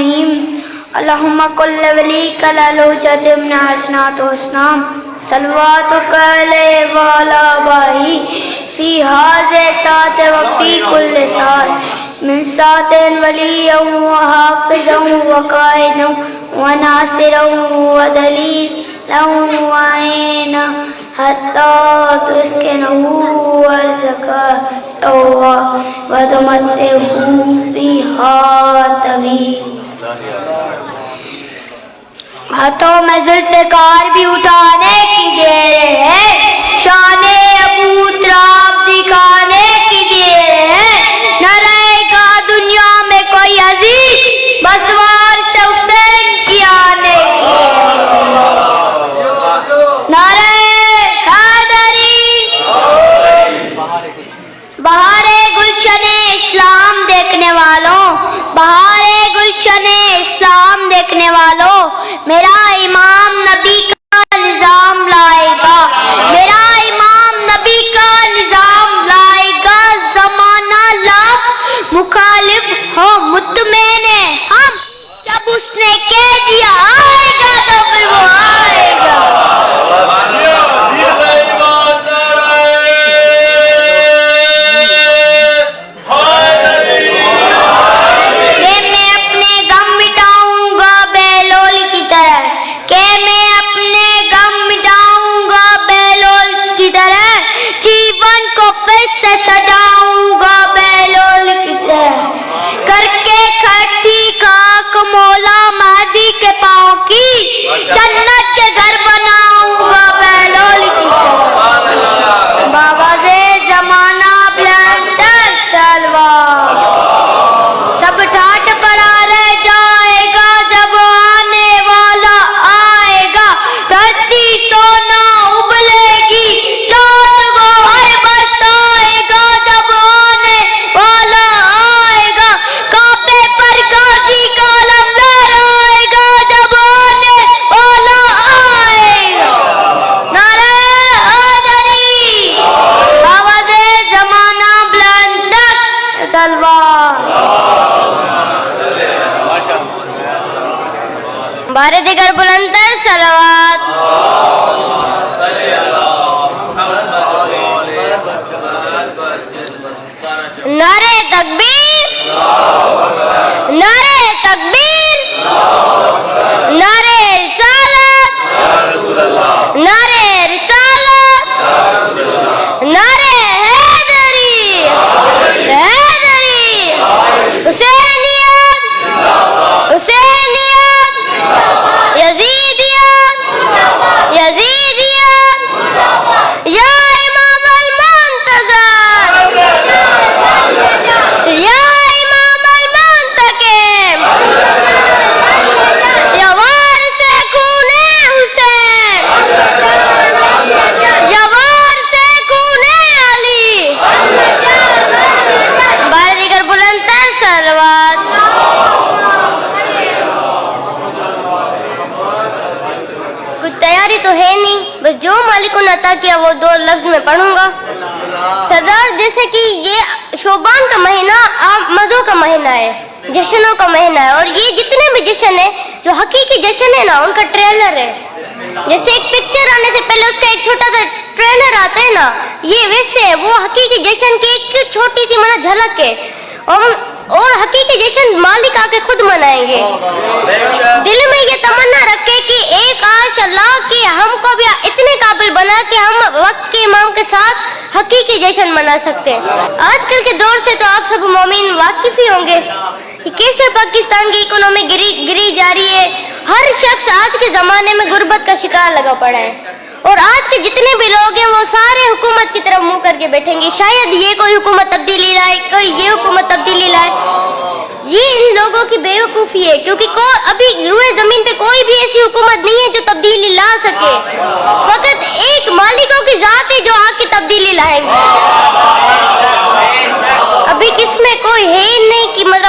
الرحیم اللہم کل ولیک للوجت من حسنات و اسنام صلواتک علیہ وعلا باہی فی حاضر سات و فی کل سات من سات ولی و حافظ و قائد و ناصر و دلیل و عین حتی تسکنہو ارزقہ و تمتعہو فیہا طویل. ہاتھوں میں ذوالفقار بھی اٹھانے کی دیر ہے, شان ابو تراب دکھانے کی دیر ہے, نہ رہے گا دنیا میں کوئی عزیز بس وارث حسین کی آنے کی. نعرہ حیدری. بہار گلشن اسلام دیکھنے والوں, بہار گلشن اسلام دیکھنے والوں, میرا امام نبی کا نظام لائے گا, میرا امام نبی کا نظام لائے گا. زمانہ لاکھ مخالف ہو مطمئن ہم, جب اس نے کہہ دیا آئے گا تو پھر وہ آئے گا. سجاؤں گا بیلول کی طرح, کر کے کھٹی خاک مولا مہدی کے پاؤں کی, جنت کے گھر بناؤں گا بیلول کی طرح. بابا سے زمانہ بلند سلوار, سب ٹھاٹ پڑا رہ جائے گا جب آنے والا آئے گا. دھرتی سونا ابلے گی, چاند گوہر برسائے گا جب آنے والا آئے گا. کعبے پر غازی کا علم لہرائے گا جب آنے والا آئے گا. نعرہ حیدری. آواز زمانہ بلند سلوار. بار دیگر بلندر صلوات. نعرہ تکبیر, نعرہ تکبیر, نعرہ رسالت, نعرہ رسالت, نعرہ حیدری, حیدری, حسینیت, حسینیت, یزیدیت, یزیدیت, یا امام المنتظر, یا امام المنتقم, یا وارث خون حسین, یا وارث خون علی. بار دیگر بلندتر صلوات. کچھ تیاری تو ہے نہیں, بس جو مالک نے عطا کیا وہ دو لفظ میں پڑھوں گا. سردار, جیسے کہ یہ شعبان کا مہینہ آمدوں کا مہینہ ہے, جشنوں کا مہینہ ہے, اور یہ جتنے بھی جشن ہیں جو حقیقی جشن ہے نا ان کا ٹریلر ہے. جیسے ایک پکچر آنے سے پہلے اس کا ایک چھوٹا سا ٹریلر آتا ہے نا, یہ ویسے ہے. وہ حقیقی جشن کی ایک چھوٹی سی جھلک ہے, اور حقیقی جشن مالک آ کے خود منائیں گے. دل میں یہ تمنا رکھے کہ ایک آش اللہ کی ہم کو بھی اتنے قابل بنا کہ ہم وقت کے امام کے ساتھ حقیقی جشن منا سکتے ہیں. آج کل کے دور سے تو آپ سب مومن واقف ہی ہوں گے کہ کیسے پاکستان کی اکنومی گری جا رہی ہے. ہر شخص آج کے زمانے میں غربت کا شکار لگا پڑا ہے, اور آج کے جتنے بھی لوگ ہیں وہ سارے حکومت کی طرف منہ کر کے بیٹھیں گے. شاید یہ کوئی حکومت تبدیلی لائے, کوئی یہ حکومت تبدیلی لائے. یہ ان لوگوں کی بے وقوفی ہے, کیونکہ ابھی روئے زمین پہ کوئی بھی ایسی حکومت نہیں ہے جو تبدیلی لا سکے. فقط ایک مالکوں کی ذات ہے جو آ کے تبدیلی لائیں گے. ابھی کس میں کوئی ہے نہیں کہ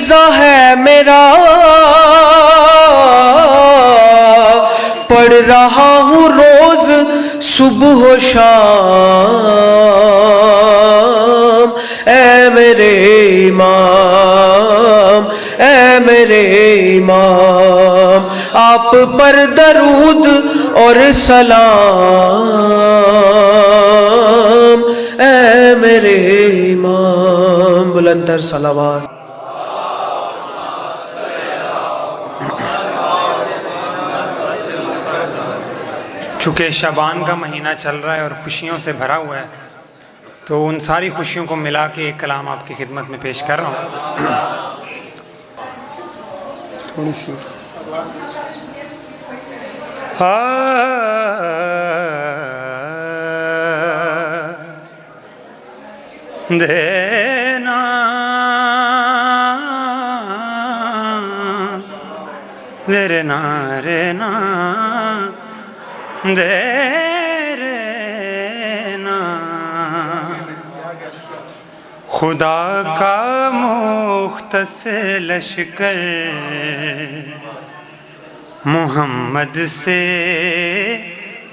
فریضہ ہے میرا، پڑھ رہا ہوں روز صبح و شام، اے میرے امام، اے میرے امام، آپ پر درود اور سلام، اے میرے امام، بلند تر صلوات۔ چونکہ شعبان کا مہینہ چل رہا ہے اور خوشیوں سے بھرا ہوا ہے، تو ان ساری خوشیوں کو ملا کے ایک کلام آپ کی خدمت میں پیش کر رہا ہوں۔ تھوڑی سی دینا دینا رینا دینا، خدا کا مختصر لشکر محمد سے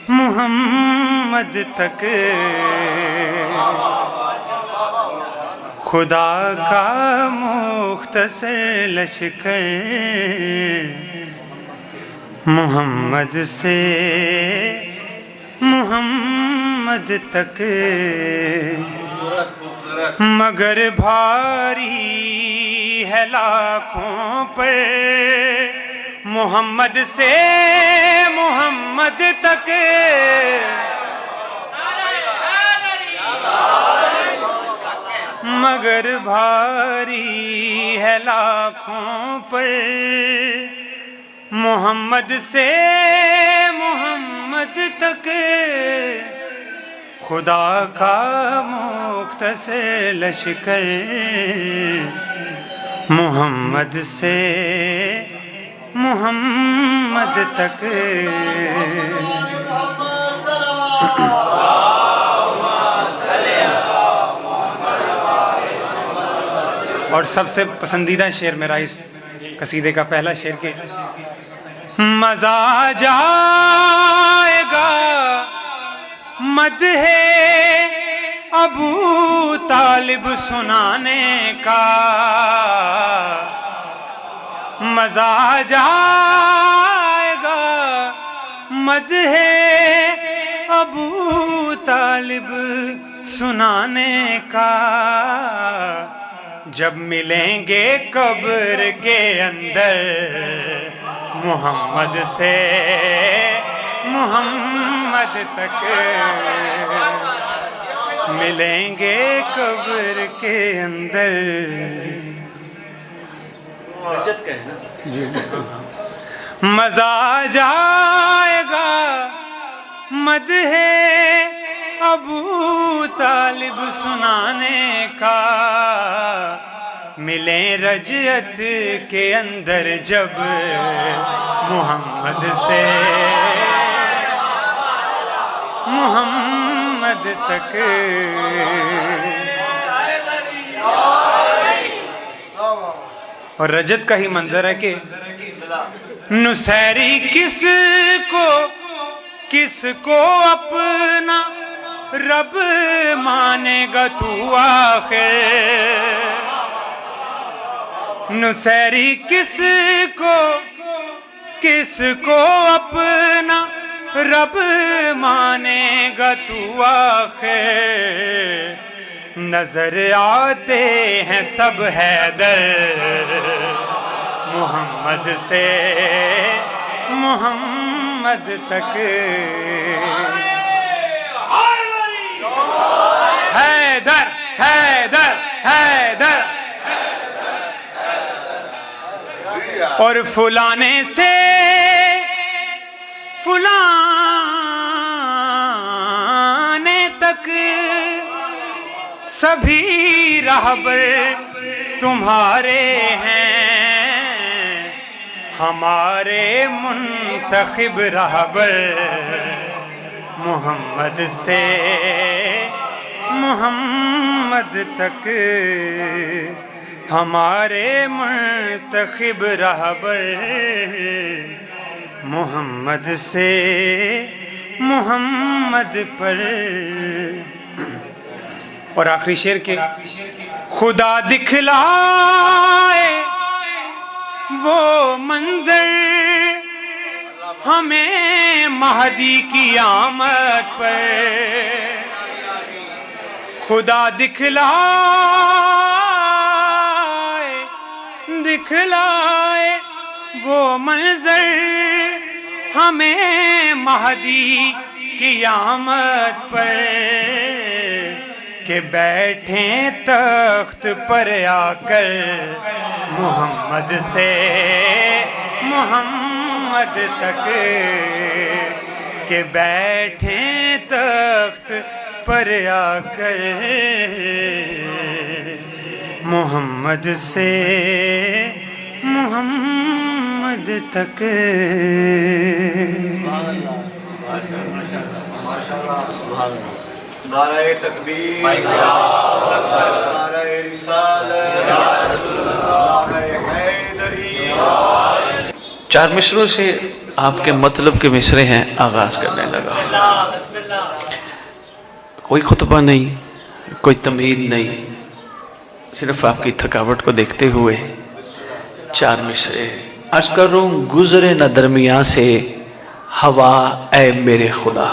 محمد تک، خدا کا مختصر لشکر محمد سے محمد تک، مگر بھاری ہے لاکھوں پر محمد سے محمد تک، مگر بھاری ہے لاکھوں پر محمد سے محمد تک، خدا کا مختصر لشکر محمد سے محمد تک۔ اور سب سے پسندیدہ شعر میرا اس قصیدے کا پہلا شعر کہ مزہ جائے گا مدح ابو طالب سنانے کا، مزہ جائے گا مدح ابو طالب سنانے کا، جب ملیں گے قبر کے اندر محمد سے محمد تک، ملیں گے قبر کے اندر۔ مزہ جائے گا مدح ابو طالب سنانے کا، ملیں رجعت کے اندر جب محمد سے محمد تک، اور رجت کا ہی منظر ہے کہ نصیری کس کو اپنا رب مانے گا تو آخر، نصیری کس کو اپنا رب مانے گا تو آخر، نظر آتے ہیں سب حیدر محمد سے محمد تک، حیدر حیدر حیدر، اور فلانے سے فلانے تک سبھی راہبر تمہارے ہیں، ہمارے منتخب راہبر محمد سے محمد تک، ہمارے منتخب رہبر محمد سے محمد پر. اور آخری شعر کے خدا دکھلائے وہ منظر ہمیں مہدی کی آمد پر. خدا دکھلائے وہ منظر ہمیں مہدی کی آمد پر کہ بیٹھیں تخت پر آ کر محمد سے محمد تک کہ بیٹھیں تخت پر آ کر محمد سے محمد تک. نعرہ تکبیر، نعرہ رسالت، نعرہ حیدری. 4 مصروں سے آپ کے مطلب کے مصرے ہیں آغاز کرنے لگا. کوئی خطبہ نہیں، کوئی تمہید نہیں، صرف آپ کی تھکاوٹ کو دیکھتے ہوئے 4 مصرے. عرض کروں گزرے نہ درمیان سے ہوا اے میرے خدا.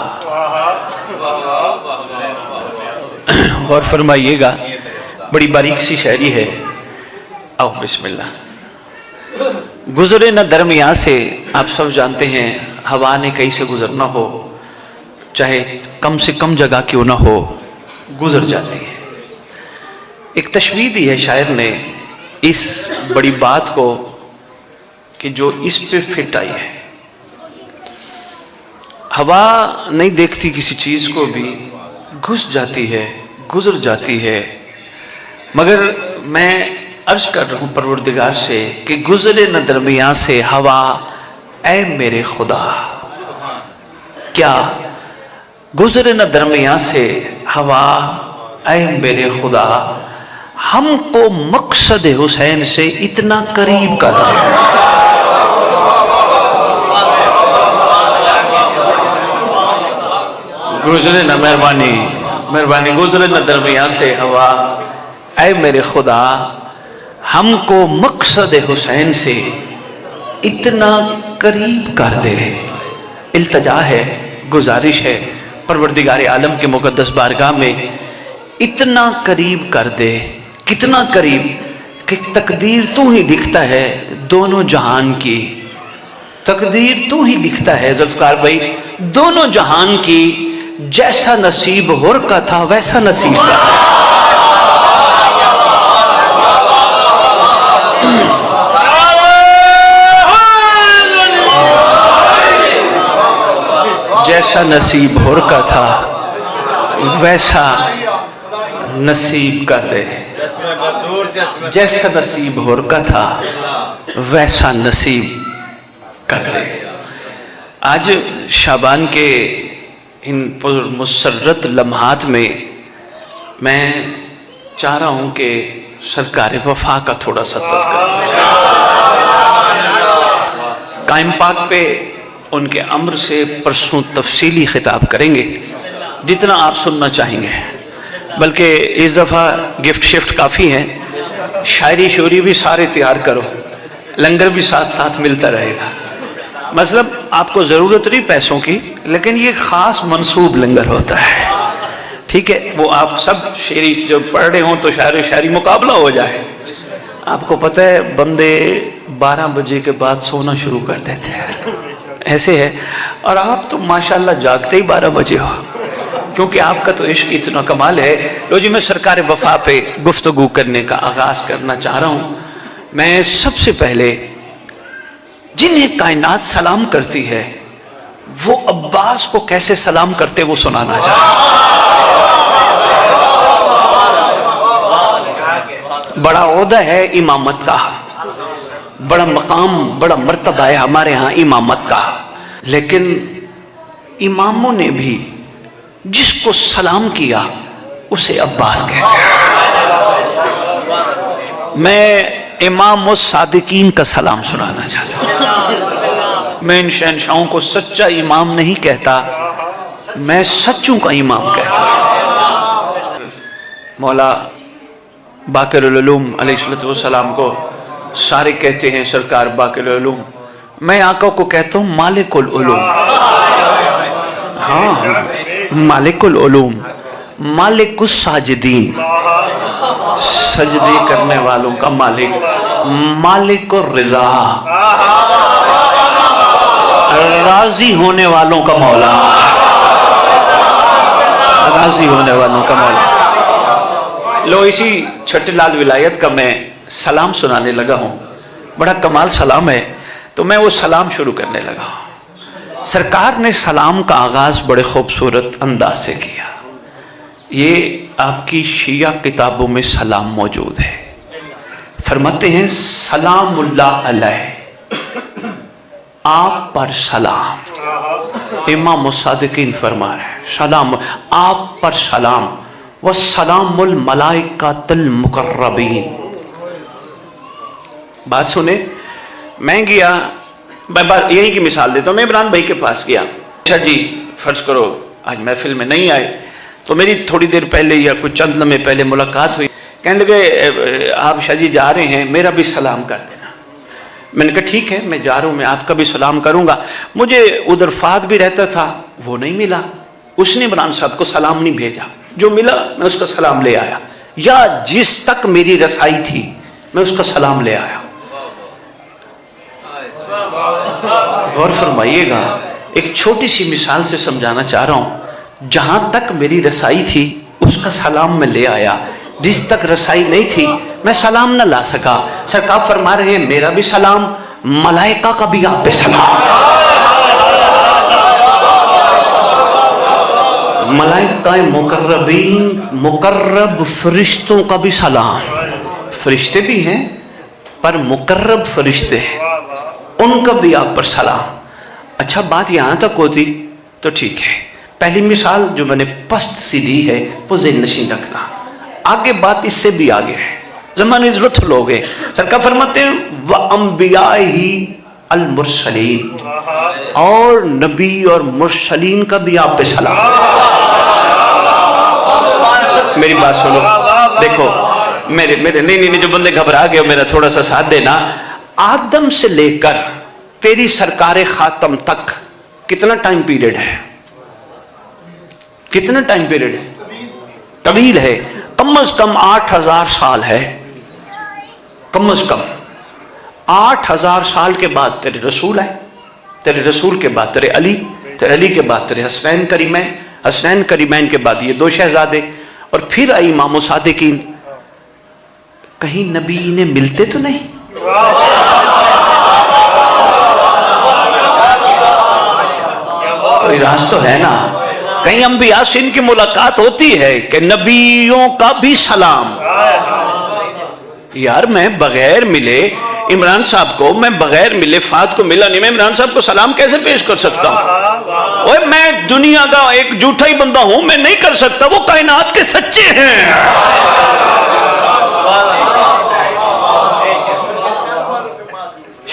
غور فرمائیے گا، بڑی باریک سی شاعری ہے. آؤ بسم اللہ. گزرے نہ درمیان سے، آپ سب جانتے ہیں ہوا نے کہیں سے گزرنا ہو، چاہے کم سے کم جگہ کیوں نہ ہو، گزر جاتی ہے. ایک تشبیہ دی ہے شاعر نے اس بڑی بات کو کہ جو اس پہ فٹ آئی ہے. ہوا نہیں دیکھتی کسی چیز کو بھی، گھس جاتی ہے، گزر جاتی ہے. مگر میں عرض کر رہا ہوں پروردگار سے کہ گزرے نہ درمیان سے ہوا اے میرے خدا. کیا گزرے نہ درمیان سے ہوا اے میرے خدا، ہم کو مقصد حسین سے اتنا قریب کر دے. گزرے نہ مہربانی گزرے نہ درمیان سے ہوا اے میرے خدا، ہم کو مقصد حسین سے اتنا قریب کر دے. التجا ہے، گزارش ہے پروردگار عالم کے مقدس بارگاہ میں، اتنا قریب کر دے. کتنا قریب کہ تقدیر تو ہی لکھتا ہے دونوں جہان کی. تقدیر تو ہی لکھتا ہے ذوالفقار بھائی دونوں جہان کی. جیسا نصیب ہور کا تھا ویسا نصیب کا. جیسا نصیب ہور کا تھا ویسا نصیب کر دے. جیسا نصیب ہور کا تھا ویسا نصیب کر دے. آج شعبان کے ان مسرت لمحات میں میں چاہ رہا ہوں کہ سرکار وفا کا تھوڑا سا تذکرہ. قائم پاک پہ ان کے امر سے پرسوں تفصیلی خطاب کریں گے جتنا آپ سننا چاہیں گے. بلکہ اس دفعہ گفٹ شفٹ کافی ہیں، شاعری شوری بھی سارے تیار کرو، لنگر بھی ساتھ ساتھ ملتا رہے گا. مطلب آپ کو ضرورت نہیں پیسوں کی، لیکن یہ خاص منصوب لنگر ہوتا ہے. ٹھیک ہے، وہ آپ سب شعری جو پڑھ رہے ہوں تو شاعری مقابلہ ہو جائے. آپ کو پتہ ہے بندے 12 بجے کے بعد سونا شروع کر دیتے ہیں، ایسے ہے. اور آپ تو ماشاءاللہ جاگتے ہی 12 بجے ہو، کیونکہ آپ کا تو عشق اتنا کمال ہے. لو جی، میں سرکار وفا پہ گفتگو کرنے کا آغاز کرنا چاہ رہا ہوں. میں سب سے پہلے جنہیں کائنات سلام کرتی ہے وہ عباس کو کیسے سلام کرتے وہ سنانا چاہتا ہوں. بڑا عہدہ ہے امامت کا، بڑا مقام، بڑا مرتبہ ہے ہمارے ہاں امامت کا، لیکن اماموں نے بھی جس کو سلام کیا اسے عباس کہتے ہیں. میں امام الصادقین کا سلام سنانا چاہتا ہوں. میں ان شہنشاہوں کو سچا امام نہیں کہتا، میں سچوں کا امام کہتا ہوں. مولا باقر العلوم علیہ السلام کو سارے کہتے ہیں سرکار باقر العلوم، میں آقا کو کہتا ہوں مالک العلوم. ہاں، مالک العلوم، مالک الساجدین، سجدے کرنے والوں کا مالک، مالک الرضا، راضی ہونے والوں کا مولا، راضی ہونے والوں کا مولا. لو اسی چھٹے لال ولایت کا میں سلام سنانے لگا ہوں. بڑا کمال سلام ہے، تو میں وہ سلام شروع کرنے لگا. سرکار نے سلام کا آغاز بڑے خوبصورت انداز سے کیا. یہ آپ کی شیعہ کتابوں میں سلام موجود ہے. فرماتے ہیں سلام اللہ علیہ، آپ پر سلام. امام الصادقین فرما رہے ہیں سلام آپ پر سلام، والسلام الملائکۃ المقربین. بات سنیں، میں گیا، میں یہی کی مثال دیتا ہوں. میں عمران بھائی کے پاس گیا. اچھا جی فرض کرو آج محفل میں نہیں آئے، تو میری تھوڑی دیر پہلے یا کچھ چند لمحے پہلے ملاقات ہوئی. کہنے لگے آپ شاہ جی جا رہے ہیں، میرا بھی سلام کر دینا. میں نے کہا ٹھیک ہے میں جا رہا ہوں، میں آپ کا بھی سلام کروں گا. مجھے ادھر فات بھی رہتا تھا، وہ نہیں ملا. اس نے عمران صاحب کو سلام نہیں بھیجا. جو ملا میں اس کا سلام لے آیا، یا جس تک میری رسائی تھی میں اس کا سلام لے آیا. غور فرمائیے گا، ایک چھوٹی سی مثال سے سمجھانا چاہ رہا ہوں. جہاں تک میری رسائی تھی اس کا سلام میں لے آیا، جس تک رسائی نہیں تھی میں سلام نہ لا سکا. سرکار فرما رہے ہیں میرا بھی سلام، ملائکہ کا بھی آپ پہ سلام. ملائکہ مقربین، مقرب فرشتوں کا بھی سلام. فرشتے بھی ہیں پر مقرب فرشتے ہیں، ان کا بھی آپ پر سلام. اچھا بات یہاں تک ہوتی تو ٹھیک ہے. پہلی مثال جو میں نے پست سی دی ہے وہ ذہن نشین رکھنا. آگے بات اس سے بھی آگے ہے، زمانے ضرورت لوگ ہیں. سرکار فرماتے ہیں وَأَنْبِيَائِهِ الْمُرْسَلِينَ، اور نبی اور مرسلین کا بھی آپ پہ سلام. میری بات سنو، دیکھو میرے نہیں جو بندے گھبرا گئے میرا تھوڑا سا ساتھ دینا. آدم سے لے کر تیری سرکار خاتم تک کتنا ٹائم پیریڈ ہے؟ کتنا ٹائم پیریڈ ہے؟ طویل ہے. کم از کم 8000 سال ہے. کم از کم 8000 سال کے بعد تیرے رسول آئے، تیرے رسول کے بعد تیرے علی، تیرے علی کے بعد تیرے حسنین کریمین، حسنین کریمین کے بعد یہ 2 شہزادے، اور پھر آئی امام الصادقین. کہیں نبی انہیں ملتے تو نہیں؟ کوئی راز تو ہے نا. کہیں انبیاء سے ان کی ملاقات ہوتی ہے کہ نبیوں کا بھی سلام. یار میں بغیر ملے عمران صاحب کو، میں بغیر ملے فات کو ملا نہیں، میں عمران صاحب کو سلام کیسے پیش کر سکتا ہوں؟ اوہ میں دنیا کا ایک جھوٹا ہی بندہ ہوں، میں نہیں کر سکتا. وہ کائنات کے سچے ہیں.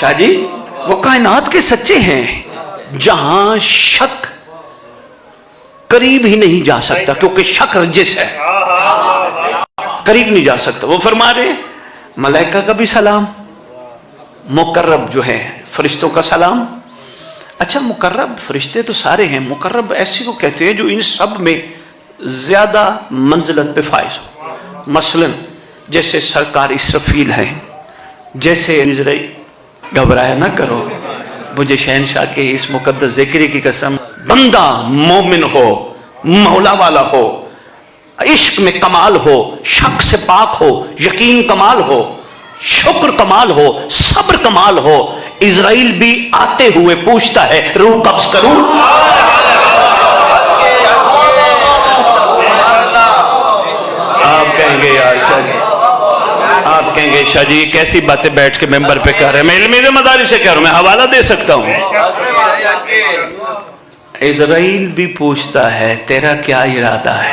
شاہ جی وہ کائنات کے سچے ہیں، جہاں شک قریب ہی نہیں جا سکتا، کیونکہ شک رجس ہے، قریب نہیں جا سکتا. وہ فرما رہے ہیں ملائکہ کا بھی سلام، مقرب جو ہیں فرشتوں کا سلام. اچھا مقرب فرشتے تو سارے ہیں، مقرب ایسے کو کہتے ہیں جو ان سب میں زیادہ منزلت پہ فائز ہو. مثلا جیسے سرکار اسرفیل ہیں، جیسے اسرائیل. گھبرایا نہ کرو، مجھے شہنشاہ کے اس مقدس ذکر کی قسم، بندہ مومن ہو، مولا والا ہو، عشق میں کمال ہو، شک سے پاک ہو، یقین کمال ہو، شکر کمال ہو، صبر کمال ہو. اسرائیل بھی آتے ہوئے پوچھتا ہے روح قبض کروں؟ آپ کہیں گے یار شاہ جی، آپ کہیں گے شاہ جی کیسی باتیں بیٹھ کے ممبر پہ کر رہے ہیں. میں علمی مدارس سے کہہ رہا ہوں، میں حوالہ دے سکتا ہوں. اسرائیل بھی پوچھتا ہے تیرا کیا ارادہ ہے؟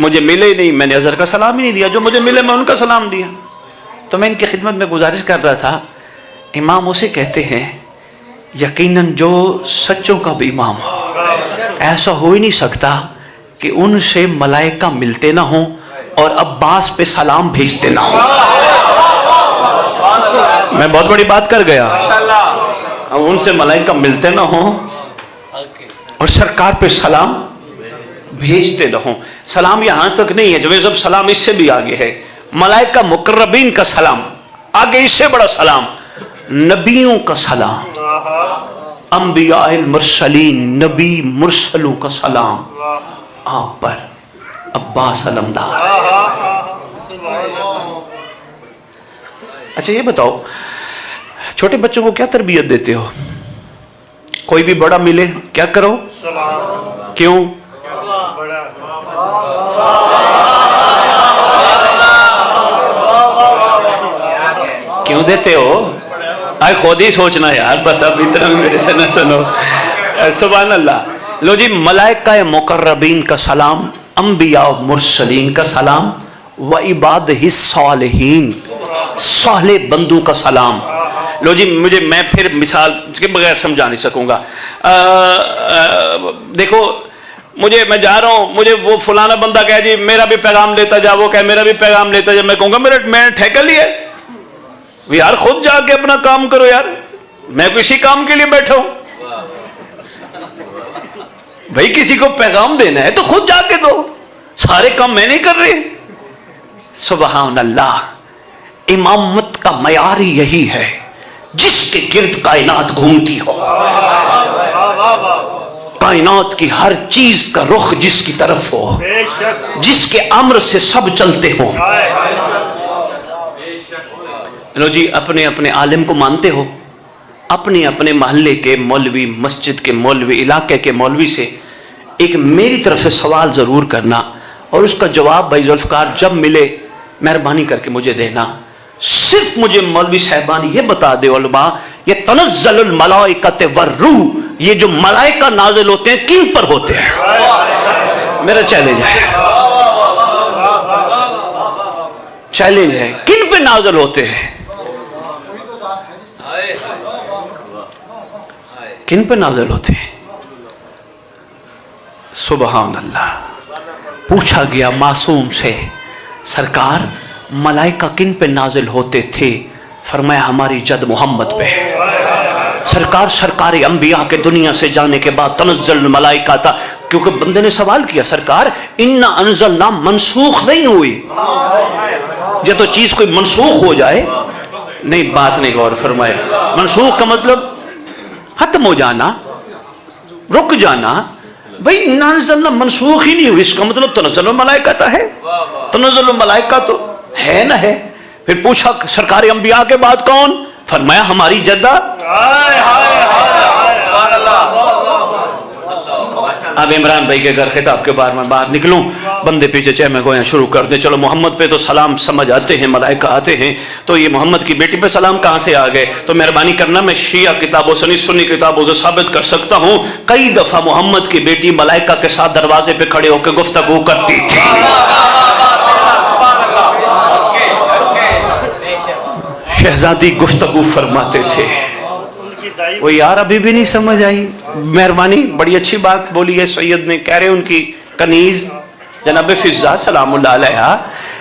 مجھے ملے ہی نہیں، میں نے اظہر کا سلام ہی نہیں دیا، جو مجھے ملے میں ان کا سلام دیا۔ تو میں ان کی خدمت میں گزارش کر رہا تھا، امام اسے کہتے ہیں یقیناً جو سچوں کا بھی امام ہو، ایسا ہو ہی نہیں سکتا کہ ان سے ملائکہ ملتے نہ ہوں اور عباس پہ سلام بھیجتے نہ ہوں۔ میں بہت بڑی بات کر گیا، ان سے ملائکہ ملتے نہ ہوں اور سرکار پہ سلام بھیجتے نہ ہوں۔ سلام یہاں تک نہیں ہے، جو سلام اس سے بھی آگے ہے، ملائکہ مقربین کا سلام، آگے اس سے بڑا سلام، نبیوں کا سلام، انبیاء المرسلین، نبی مرسلوں کا سلام آپ پر عباس علمدار۔ اچھا یہ بتاؤ، چھوٹے بچوں کو کیا تربیت دیتے ہو؟ کوئی بھی بڑا ملے کیا کرو؟ کیوں؟ کیوں دیتے ہو؟ آئے خود ہی سوچنا یار، بس اب اتنا میرے سے نہ سنو۔ سبحان اللہ۔ لو جی، ملائکہ مقربین کا سلام، انبیاء مرسلین کا سلام، وعبادہ الصالحین، صالح بندوں کا سلام۔ لو جی، میں پھر مثال کے بغیر سمجھا نہیں سکوں گا۔ دیکھو، میں جا رہا ہوں، مجھے وہ فلانا بندہ کہے جی میرا بھی پیغام لیتا جا، وہ کہے میرا بھی پیغام لیتا جا، میں کہوں گا میں ٹھیکہ لیے یار، خود جا کے اپنا کام کرو یار، میں کسی کام کے لیے بیٹھا ہوں؟ بھائی کسی کو پیغام دینا ہے تو خود جا کے دو، سارے کام میں نہیں کر رہے۔ سبحان اللہ۔ امامت کا معیار یہی ہے، جس کے گرد کائنات گھومتی ہو، کائنات کی ہر چیز کا رخ جس کی طرف ہو، جس کے امر سے سب چلتے ہوں۔ لو جی، اپنے اپنے عالم کو مانتے ہو، اپنے اپنے محلے کے مولوی، مسجد کے مولوی، علاقے کے مولوی سے ایک میری طرف سے سوال ضرور کرنا، اور اس کا جواب بھائی ذوالفقار جب ملے مہربانی کر کے مجھے دینا۔ صرف مجھے مولوی صاحبان یہ بتا دے علماء، یہ تنزل الملائکۃ والروح، یہ جو ملائکہ نازل ہوتے ہیں کن پر ہوتے ہیں؟ میرا چیلنج ہے، چیلنج ہے، کن پہ نازل ہوتے ہیں؟ کن پہ نازل ہوتے ہیں؟ سبحان اللہ۔ پوچھا گیا معصوم سے، سرکار ملائکہ کن پہ نازل ہوتے تھے؟ فرمایا ہماری جد محمد پہ۔ سرکار انبیاء کے دنیا سے جانے کے بعد تنزل الملائکہ تھا، کیونکہ بندے نے سوال کیا، سرکار انا انزلنا منسوخ نہیں ہوئی، یہ تو چیز کوئی منسوخ ہو جائے نہیں، بات نہیں غور فرمائے۔ منسوخ کا مطلب ختم ہو جانا، رک جانا۔ بھئی انا انزلنا منسوخ ہی نہیں ہوئی، اس کا مطلب تنزل الملائکہ تھا ہے، تنزل الملائکہ تو ہے نہ ہے۔ پھر پوچھا سرکار انبیاء کے بعد کون؟ فرمایا ہماری جدہ۔ اب عمران بھائی کے گھر خطاب کے بارے میں باہر نکلوں، بندے پیچھے چہ میں گویا شروع کر دیں۔ چلو محمد پہ تو سلام سمجھ آتے ہیں، ملائکہ آتے ہیں، تو یہ محمد کی بیٹی پہ سلام کہاں سے آ گئے؟ تو مہربانی کرنا، میں شیعہ کتابوں سے سنی کتابوں سے ثابت کر سکتا ہوں، کئی دفعہ محمد کی بیٹی ملائکہ کے ساتھ دروازے پہ کھڑے ہو کے گفتگو کرتی تھی۔ شہزادی گفتگو فرماتے تھے۔ وہ یار ابھی بھی نہیں سمجھ آئی؟ مہربانی، بڑی اچھی بات بولی ہے سید نے، کہہ رہے ان کی کنیز جناب فضہ سلام اللہ علیہ،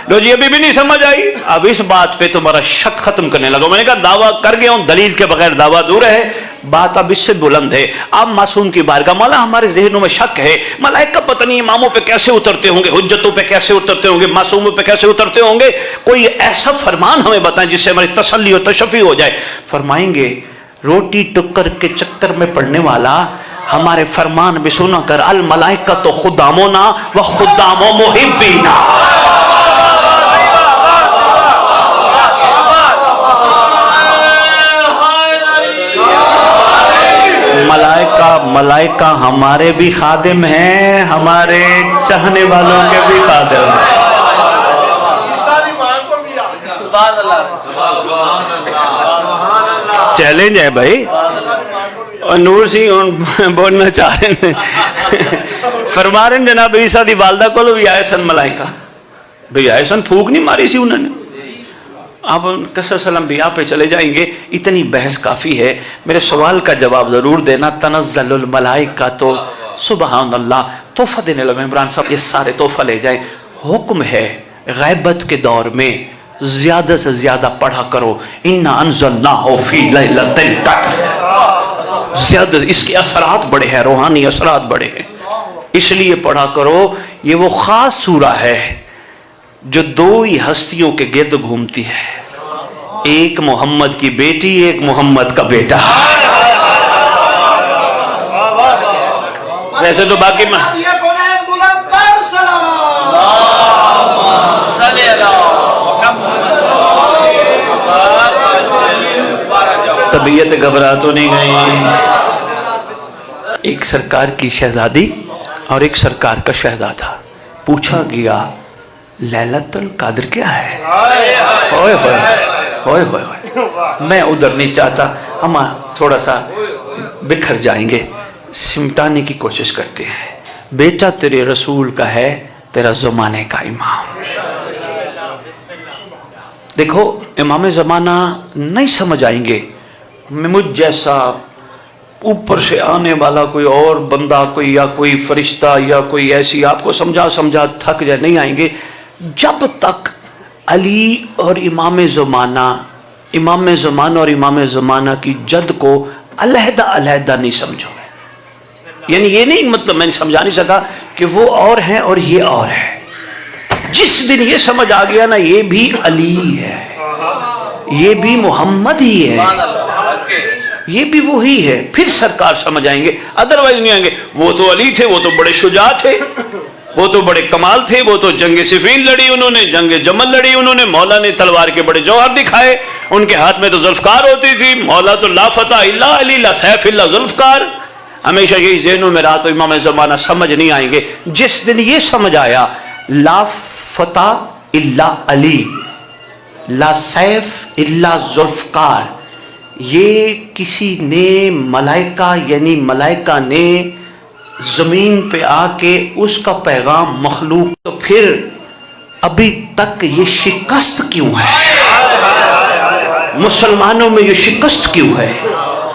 لو جی ابھی بھی نہیں سمجھ آئی؟ اب اس بات پہ تمہارا شک ختم کرنے لگا۔ میں نے کہا دعویٰ کر گیا ہوں، دلیل کے بغیر دعویٰ دور ہے، بات اب اس سے بلند ہے۔ اب معصوم کی بارگاہ، مولا ہمارے ذہنوں میں شک ہے، ملائکہ پتہ نہیں اماموں پہ کیسے اترتے ہوں گے، حجتوں پہ کیسے اترتے ہوں گے، معصوموں پہ کیسے اترتے ہوں گے، کوئی ایسا فرمان ہمیں بتائیں جس سے ہماری تسلی و تشفی ہو جائے۔ فرمائیں گے روٹی ٹکر کے چکر میں پڑنے والا، ہمارے فرمان بھی سنا کر، الملائکۃ خدامنا و خدام محبینا۔ ملائکہ ہمارے بھی خادم ہیں، ہمارے چاہنے والوں کے بھی خادم ہیں۔ چیلنج ہے بھائی، اور نور سی بولنا چاہ رہے ہیں۔ فرما رہے ہیں جناب عیسیٰ دی والدہ کو بھی آئے سن ملائکہ بھئی آئے سن پھوک نہیں ماری سی انہوں نے. آپ قصص الانبیاء پہ چلے جائیں گے, اتنی بحث کافی ہے. میرے سوال کا جواب ضرور دینا. تنزل الملائکہ تو سبحان اللہ. تحفہ دینے لگے عمران صاحب, یہ سارے تحفہ لے جائیں. حکم ہے غیبت کے دور میں زیادہ سے زیادہ پڑھا کرو اِنَّا أَنزَلْنَاهُ فِي لَيْلَةِ الْقَدْرِ. زیادہ اس کے اثرات بڑے ہیں, روحانی اثرات بڑے ہیں, اس لیے پڑھا کرو. یہ وہ خاص سورہ ہے جو دو ہی ہستیوں کے گرد گھومتی ہے, ایک محمد کی بیٹی, ایک محمد کا بیٹا. ویسے تو باقی طبیعت گھبرا تو نہیں گئی. ایک سرکار کی شہزادی اور ایک سرکار کا شہزادہ. پوچھا گیا لیلۃ القدر کیا ہے؟ اوئے ہوئے ہوئے میں ادھر نہیں چاہتا, ہم تھوڑا سا بکھر جائیں گے, سمٹانے کی کوشش کرتے ہیں. بیٹا تیرے رسول کا ہے, تیرا زمانے کا امام. دیکھو امام زمانہ نہیں سمجھ آئیں گے. مجھ جیسا اوپر سے آنے والا کوئی اور بندہ, کوئی یا کوئی فرشتہ یا کوئی ایسی آپ کو سمجھا تھک جائے, نہیں آئیں گے جب تک علی اور امام زمانہ اور امام زمانہ کی جد کو علیحدہ نہیں سمجھو. یعنی یہ نہیں مطلب میں نے سمجھا نہیں سکا کہ وہ اور ہیں اور یہ اور ہے. جس دن یہ سمجھ آ گیا نا یہ بھی علی ہے, یہ بھی محمد ہی ہے, یہ بھی وہی ہے, پھر سرکار سمجھ آئیں گے. ادروائز نہیں آئیں گے. وہ تو علی تھے, وہ تو بڑے شجاع تھے, وہ تو بڑے کمال تھے, وہ تو جنگ صفین لڑی انہوں نے, جنگ جمل لڑی انہوں نے, مولا نے تلوار کے بڑے جوہر دکھائے, ان کے ہاتھ میں تو ذوالفقار ہوتی تھی. مولا تو لا فتح الا علی, لا سیف الا ذوالفقار. ہمیشہ یہی ذہنوں میں رہا. تو امام زمانہ سمجھ نہیں آئیں گے. جس دن یہ سمجھ آیا لا فتح الا علی, لا سیف الا ذوالفقار, یہ کسی نے ملائکہ یعنی ملائکہ نے زمین پہ آ کے اس کا پیغام مخلوق, تو پھر ابھی تک یہ شکست کیوں ہے؟ مسلمانوں میں یہ شکست کیوں ہے؟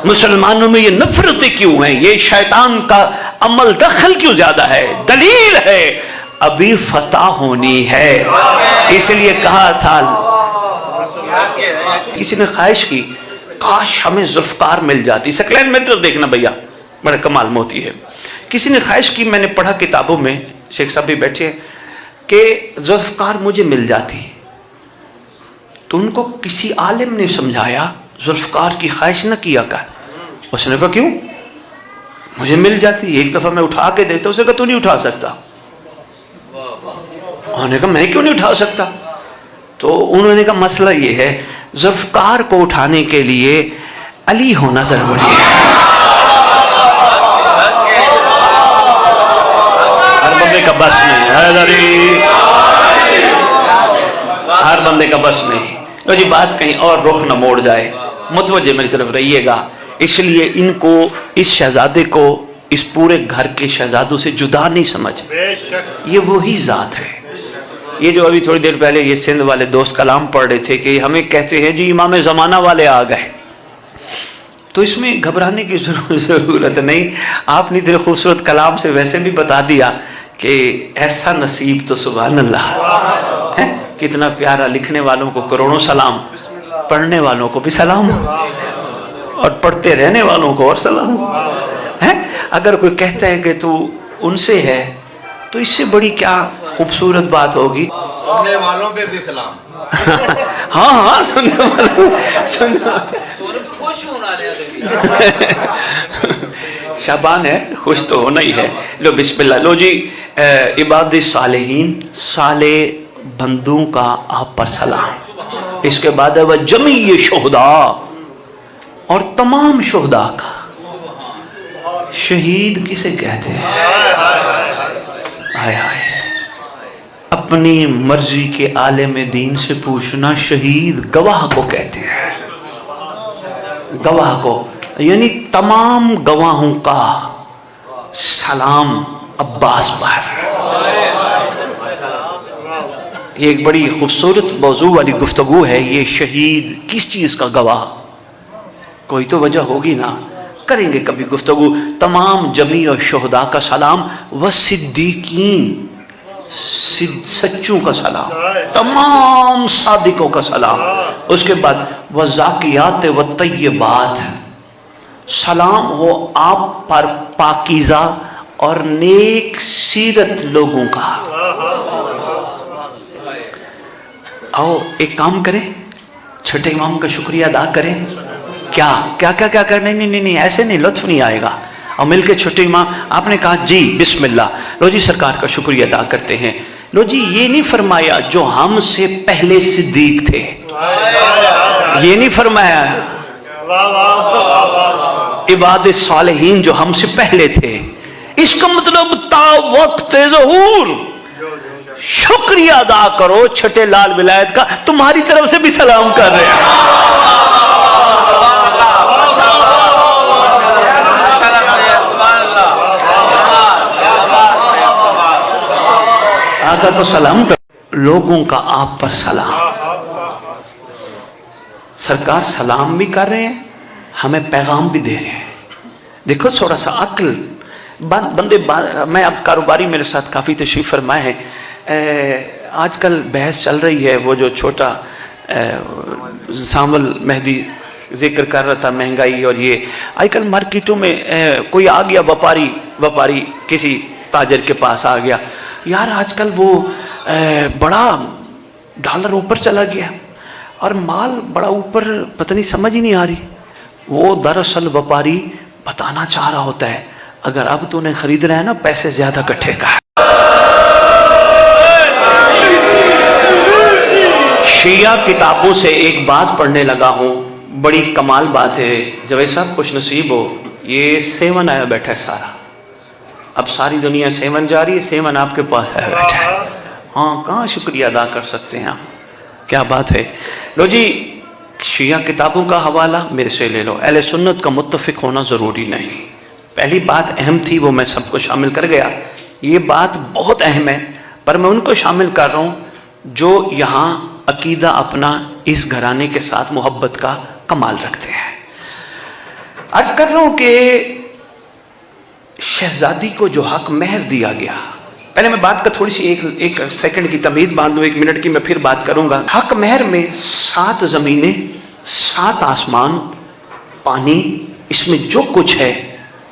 مسلمانوں میں یہ نفرتیں کیوں ہیں؟ یہ شیطان کا عمل دخل کیوں زیادہ ہے؟ دلیل ہے ابھی فتح ہونی ہے. اس لیے کہا تھا, کسی نے خواہش کی کاش ہمیں ذوالفقار مل جاتی. سکلین میٹر دیکھنا بھیا, بڑا کمال موتی ہے. کسی نے خواہش کی, میں نے پڑھا کتابوں میں, شیخ صاحب بھی بیٹھے ہیں, کہ ذوالفقار مجھے مل جاتی. تو ان کو کسی عالم نے سمجھایا ذوالفقار کی خواہش نہ کیا کر. اس نے کہا کیوں؟ مجھے مل جاتی, ایک دفعہ میں اٹھا کے دیتا. اس نے کہا تو نہیں اٹھا سکتا. انہوں نے کہا میں کیوں نہیں اٹھا سکتا؟ تو انہوں نے کہا مسئلہ یہ ہے ذوالفقار کو اٹھانے کے لیے علی ہونا ضروری ہے. ہر بندے کا بس نہیں, ہر بندے کا بس نہیں. تو جی بات کہیں اور رخ نہ موڑ جائے, متوجہ میری طرف رہیے گا. اس لیے ان کو, اس شہزادے کو اس پورے گھر کے شہزادوں سے جدا نہیں سمجھ. یہ وہی ذات ہے. یہ جو ابھی تھوڑی دیر پہلے یہ سندھ والے دوست کلام پڑھ رہے تھے کہ ہمیں کہتے ہیں جی امام زمانہ والے آ گئے, تو اس میں گھبرانے کی ضرورت نہیں. آپ نے اتنے خوبصورت کلام سے ویسے بھی بتا دیا کہ ایسا نصیب تو سبحان اللہ ہے. کتنا پیارا, لکھنے والوں کو کروڑوں سلام, پڑھنے والوں کو بھی سلام, اور پڑھتے رہنے والوں کو اور سلام ہے. اگر کوئی کہتا ہے کہ تو ان سے ہے تو اس سے بڑی کیا خوبصورت بات ہوگی. سننے والوں پہ بھی سلام. ہاں سننے والوں, شابان ہے, خوش تو ہونا ہی ہے. لو بسم اللہ. لو جی عباد صالحین, صالح بندوں کا آپ پر سلام. اس کے بعد ہے وہ جمیع شہداء, اور تمام شہداء کا. شہید کسے کہتے ہیں؟ آئے آئے, اپنی مرضی کے عالم دین سے پوچھنا. شہید گواہ کو کہتے ہیں, گواہ کو, یعنی تمام گواہوں کا سلام عباس پر. یہ ایک بڑی خوبصورت موضوع والی گفتگو ہے. یہ شہید کس چیز کا گواہ؟ کوئی تو وجہ ہوگی نا. کریں گے کبھی گفتگو. تمام جمیع شہداء کا سلام و صدیقین، سچوں کا سلام، تمام صادقوں کا سلام. اس کے بعد وزاکیات و طیبات، سلام ہو آپ پر پاکیزہ اور نیک سیرت لوگوں کا. آؤ ایک کام کریں، چھٹے امام کا شکریہ ادا کریں. کیا کیا کیا کیا کریں؟ نہیں ایسے نہیں، لطف نہیں آئے گا. اور مل کے چھٹے امام آپ نے کہا جی بسم اللہ، لو جی سرکار کا شکریہ ادا کرتے ہیں. لو جی یہ نہیں فرمایا جو ہم سے پہلے صدیق تھے، یہ نہیں فرمایا عباد صالحین جو ہم سے پہلے تھے. اس کا مطلب تا وقت ظہور شکریہ ادا کرو. چھٹے لال ولایت کا تمہاری طرف سے بھی سلام کر رہے ہیں. آقا کو سلام کر، لوگوں کا آپ پر سلام. سرکار سلام بھی کر رہے ہیں، ہمیں پیغام بھی دے رہے ہیں. دیکھو تھوڑا سا عقل بندے. میں اب کاروباری میرے ساتھ کافی تشریف فرمائے ہیں. آج کل بحث چل رہی ہے، وہ جو چھوٹا سامل مہدی ذکر کر رہا تھا، مہنگائی. اور یہ آج کل مارکیٹوں میں کوئی آ گیا وپاری کسی تاجر کے پاس آ گیا، یار آج کل وہ بڑا ڈالر اوپر چلا گیا اور مال بڑا اوپر، پتہ نہیں سمجھ ہی نہیں آ رہی. وہ دراصل وپاری بتانا چاہ رہا ہوتا ہے اگر اب تو نے خرید رہا ہے نا، پیسے زیادہ کٹھے کا. شیعہ کتابوں سے ایک بات پڑھنے لگا ہوں، بڑی کمال بات ہے. جوید صاحب خوش نصیب ہو، یہ سیون آیا بیٹھا ہے سارا. اب ساری دنیا سیون جا رہی ہے، سیون آپ کے پاس آیا بیٹھا ہے. ہاں کہاں شکریہ ادا کر سکتے ہیں آپ. کیا بات ہے. لو جی شیعہ کتابوں کا حوالہ میرے سے لے لو. اہل سنت کا متفق ہونا ضروری نہیں. پہلی بات اہم تھی، وہ میں سب کو شامل کر گیا. یہ بات بہت اہم ہے، پر میں ان کو شامل کر رہا ہوں جو یہاں عقیدہ اپنا اس گھرانے کے ساتھ محبت کا کمال رکھتے ہیں. عرض کر رہا ہوں کہ شہزادی کو جو حق مہر دیا گیا، پہلے میں بات کا تھوڑی سی ایک سیکنڈ کی تمہید باندھ دوں، 1 منٹ کی میں پھر بات کروں گا. حق مہر میں 7 زمینیں، 7 آسمان، پانی، اس میں جو کچھ ہے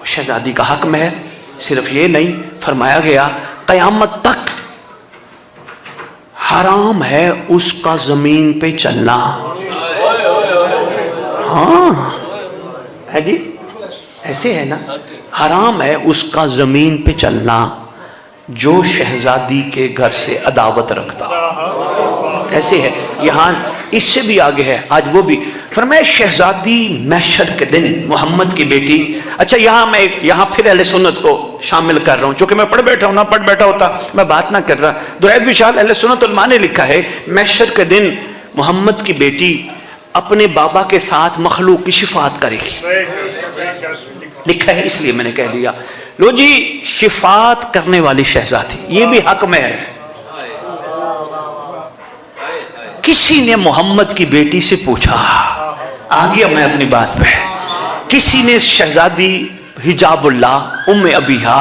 شہزادی کا حق مہر. صرف یہ نہیں، فرمایا گیا قیامت تک حرام ہے اس کا زمین پہ چلنا. ہاں ہے جی، ایسے ہے نا، حرام ہے اس کا زمین پہ چلنا جو شہزادی کے گھر سے عداوت رکھتا. ایسے ہے. یہاں اس سے بھی آگے ہے، آج وہ بھی فرمایا شہزادی محشر کے دن محمد کی بیٹی. اچھا یہاں پھر اہل سنت کو شامل کر رہا ہوں، چونکہ میں پڑھ بیٹھا ہوں، نہ پڑھ بیٹھا ہوتا میں بات نہ کر رہا. درائد وشال اہل سنت علماء نے لکھا ہے محشر کے دن محمد کی بیٹی اپنے بابا کے ساتھ مخلوق کی شفاعت کرے گی. لکھا ہے، اس لیے میں نے کہہ دیا. لو جی شفاعت کرنے والی شہزادی، یہ بھی حق میں ہے. کسی نے محمد کی بیٹی سے پوچھا، آ گیا میں اپنی بات پہ، کسی نے شہزادی حجاب اللہ ام ابیہا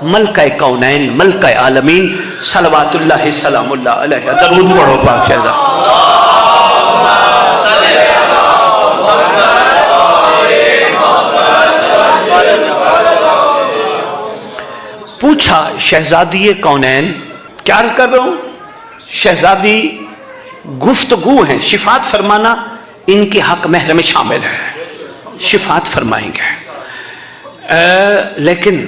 ملکہ کونین ملکہ عالمین صلوات اللہ سلام اللہ علیہ، درود پڑھو پاک شہزادی. پوچھا شہزادی کونین، کیا عرض کر رہا ہوں، شہزادی گفتگو ہیں، شفاعت فرمانا ان کے حق مہر میں شامل ہے، شفاعت فرمائیں گے. لیکن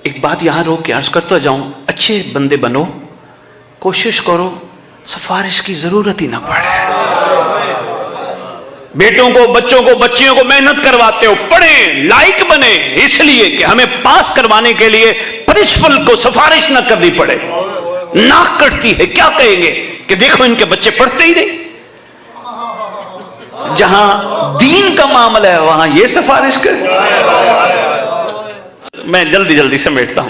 ایک بات یہاں روک کے عرض کرتا جاؤں، اچھے بندے بنو، کوشش کرو سفارش کی ضرورت ہی نہ پڑے. بیٹوں کو، بچوں کو، بچیوں کو محنت کرواتے ہو، پڑھیں، لائق بنے، اس لیے کہ ہمیں پاس کروانے کے لیے پرنسپل کو سفارش نہ کرنی پڑے. ناک کٹتی ہے، کیا کہیں گے کہ دیکھو ان کے بچے پڑھتے ہی نہیں. جہاں دین کا معاملہ ہے وہاں یہ سفارش کر. میں جلدی سمیٹتا ہوں.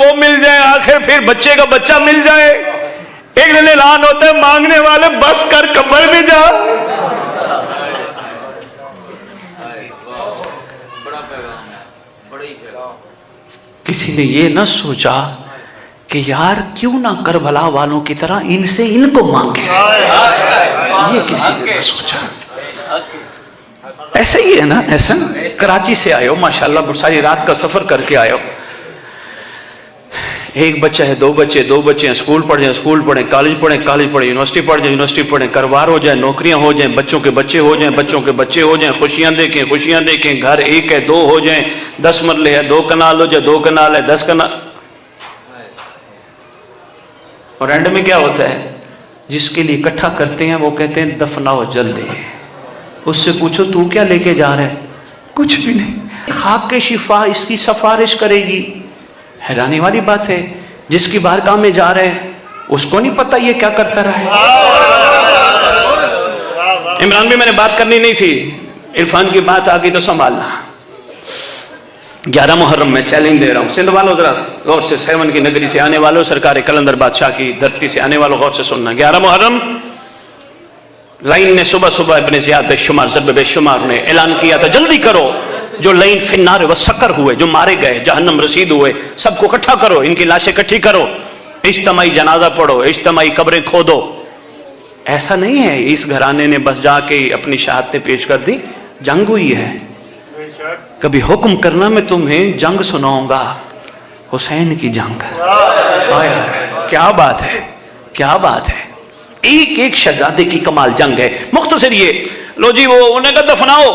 وہ مل جائے، آخر پھر بچے کا بچہ مل جائے. ایک دن اعلان ہوتا ہے مانگنے والے بس کر قبر میں جا. کسی نے یہ نہ سوچا کہ یار کیوں نہ کربلا والوں کی طرح ان سے ان کو مانگے. یہ کسی نے نہ سوچا. ایسا ہی ہے نا، ایسا نا. کراچی سے آئے ہو ماشاءاللہ، ساری رات کا سفر کر کے آئے ہو. ایک بچہ ہے، دو بچے ہیں، اسکول پڑھیں، کالج پڑھیں، یونیورسٹی پڑھیں، کاروبار ہو جائے، نوکریاں ہو جائیں، بچوں کے بچے ہو جائیں، خوشیاں دیکھیں، گھر ایک ہے 2 ہو جائیں، 10 مرلے ہے 2 کنال ہو جائے، 2 کنال ہے 10 کنال. اور اینڈ میں کیا ہوتا ہے؟ جس کے لیے اکٹھا کرتے ہیں وہ کہتے ہیں دفناؤ جلدی. اس سے پوچھو تو کیا لے کے جا رہے؟ کچھ بھی نہیں. خاک کے شفا اس کی سفارش کرے گی. حیرانی والی بات ہے، جس کی بارگاہ میں جا رہے ہیں اس کو نہیں پتا یہ کیا کرتا رہا ہے. عمران بھی میں نے بات کرنی نہیں تھی، عرفان کی بات آ گئی تو سنبھالنا. 11 محرم میں چیلنج دے رہا ہوں، سندھ والوں ذرا غور سے، 7 کی نگری سے آنے والوں، سرکار کلندر بادشاہ کی دھرتی سے آنے والوں غور سے سننا. 11 محرم لائن نے صبح ابن زیاد بے شمار ضرب بے شمار نے اعلان کیا تھا جلدی کرو، جو لائن فنار و سکر ہوئے، جو مارے گئے، جہنم رسید ہوئے، سب کو اکٹھا کرو، ان کی لاشیں اکٹھی کرو، اجتماعی جنازہ پڑھو، اجتماعی قبریں کھودو. ایسا نہیں ہے اس گھرانے نے بس جا کے اپنی شہادتیں پیش کر دی. جنگ ہوئی ہے. کبھی حکم کرنا میں تمہیں جنگ سناؤں گا، حسین کی جنگ. کیا بات ہے، کیا بات ہے. ایک ایک شہزادے کی کمال جنگ ہے. مختصر یہ لو جی، وہ انہیں کہا دفناؤ.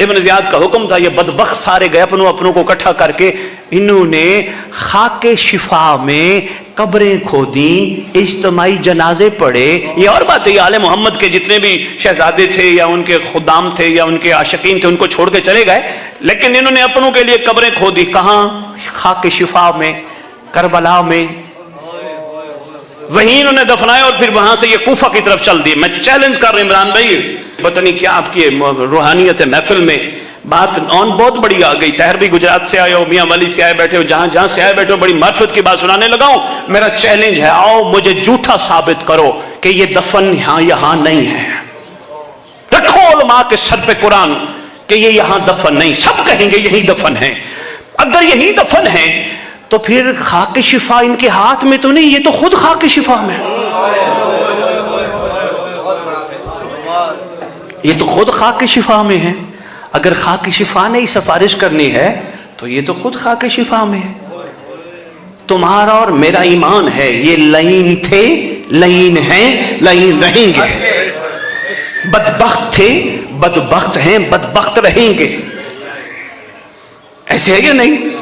ابن زیاد کا حکم تھا. یہ بدبخت سارے گئے اپنوں کو اکٹھا کر کے، انہوں نے خاک شفا میں قبریں کھودیں، اجتماعی جنازے پڑھے. یہ اور بات ہے، یہ آل محمد کے جتنے بھی شہزادے تھے یا ان کے خدام تھے یا ان کے عاشقین تھے ان کو چھوڑ کے چلے گئے، لیکن انہوں نے اپنوں کے لیے قبریں کھودی. کہاں؟ خاک شفا میں، کربلا میں. وہیں انہوں نے دفنایا اور پھر وہاں سے یہ کوفہ کی طرف چل دیے. میں چیلنج کر رہا ہوں عمران بھائی، پتہ نہیں کیا آپ کی روحانیت ہے، محفل میں بات آن بہت بڑی آ گئی. طاہر بھی گجرات سے آئے ہو، میاں والی سے آئے بیٹھے ہو، جہاں سے آئے بیٹھے ہو، بڑی معرفت کی بات سنانے لگا ہوں. میرا چیلنج ہے، آؤ مجھے جھوٹا ثابت کرو کہ یہ دفن یہاں نہیں ہے. رکھو علماء کے سر پہ قرآن کہ یہ یہاں دفن نہیں. سب کہیں گے یہی دفن ہے. اگر یہی دفن ہے تو پھر خاک شفا ان کے ہاتھ میں تو نہیں، یہ تو خود خاک شفا میں، یہ تو خود خاک شفا میں ہے. اگر خاک شفا نے ہی سفارش کرنی ہے تو یہ تو خود خاک شفا میں ہے. تمہارا اور میرا ایمان ہے یہ لعین تھے، لعین ہیں، لعین رہیں گے. بدبخت تھے، بدبخت ہیں، بدبخت رہیں گے. ایسے ہے یا نہیں؟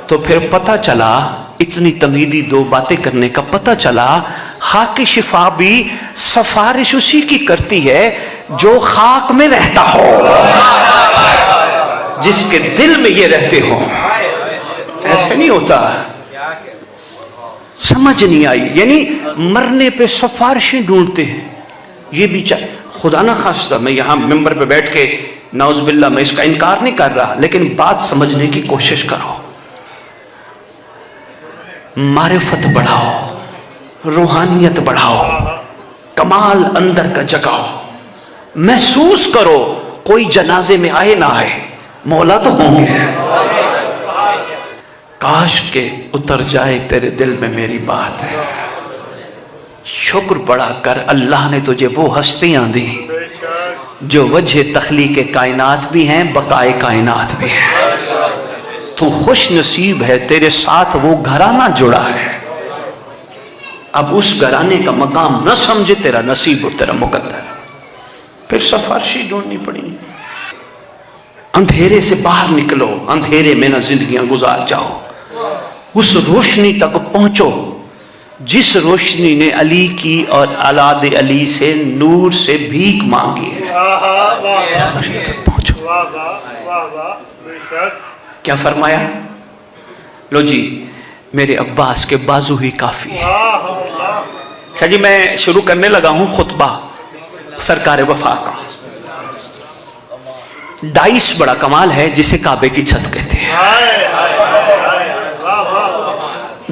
تو پھر پتہ چلا، اتنی تمیدی 2 باتیں کرنے کا پتہ چلا، خاک شفا بھی سفارش اسی کی کرتی ہے جو خاک میں رہتا ہو، جس کے دل میں یہ رہتے ہو. ایسے نہیں ہوتا. سمجھ نہیں آئی. یعنی مرنے پہ سفارشیں ڈھونڈتے ہیں. یہ بھی خدا نہ خواستہ میں یہاں ممبر پہ بیٹھ کے نعوذ باللہ میں اس کا انکار نہیں کر رہا، لیکن بات سمجھنے کی کوشش کرو. معرفت بڑھاؤ، روحانیت بڑھاؤ، کمال اندر کا جگاؤ. محسوس کرو کوئی جنازے میں آئے نہ آئے، مولا تو ہوں گے. کاش کے اتر جائے تیرے دل میں میری بات ہے. شکر بڑا کر، اللہ نے تجھے وہ ہستیاں دی جو وجہ تخلیق کائنات بھی ہیں، بقائے کائنات بھی ہیں. تو خوش نصیب ہے، تیرے ساتھ وہ گھرانہ جڑا ہے. اب اس گھرانے کا مقام نہ سمجھے، تیرا نصیب اور تیرا مقدر. پھر سفارشی ڈھونڈنی پڑی. اندھیرے سے باہر نکلو، اندھیرے میں نہ زندگیاں گزار جاؤ. اس روشنی تک پہنچو جس روشنی نے علی کی اور اولاد علی سے نور سے بھیک مانگی ہے. پہنچو. کیا فرمایا؟ لو جی، میرے عباس کے بازو ہی کافی ہے. اچھا جی، میں شروع کرنے لگا ہوں خطبہ سرکار وفا کا. ڈائس بڑا کمال ہے جسے کعبے کی چھت کہتے ہیں.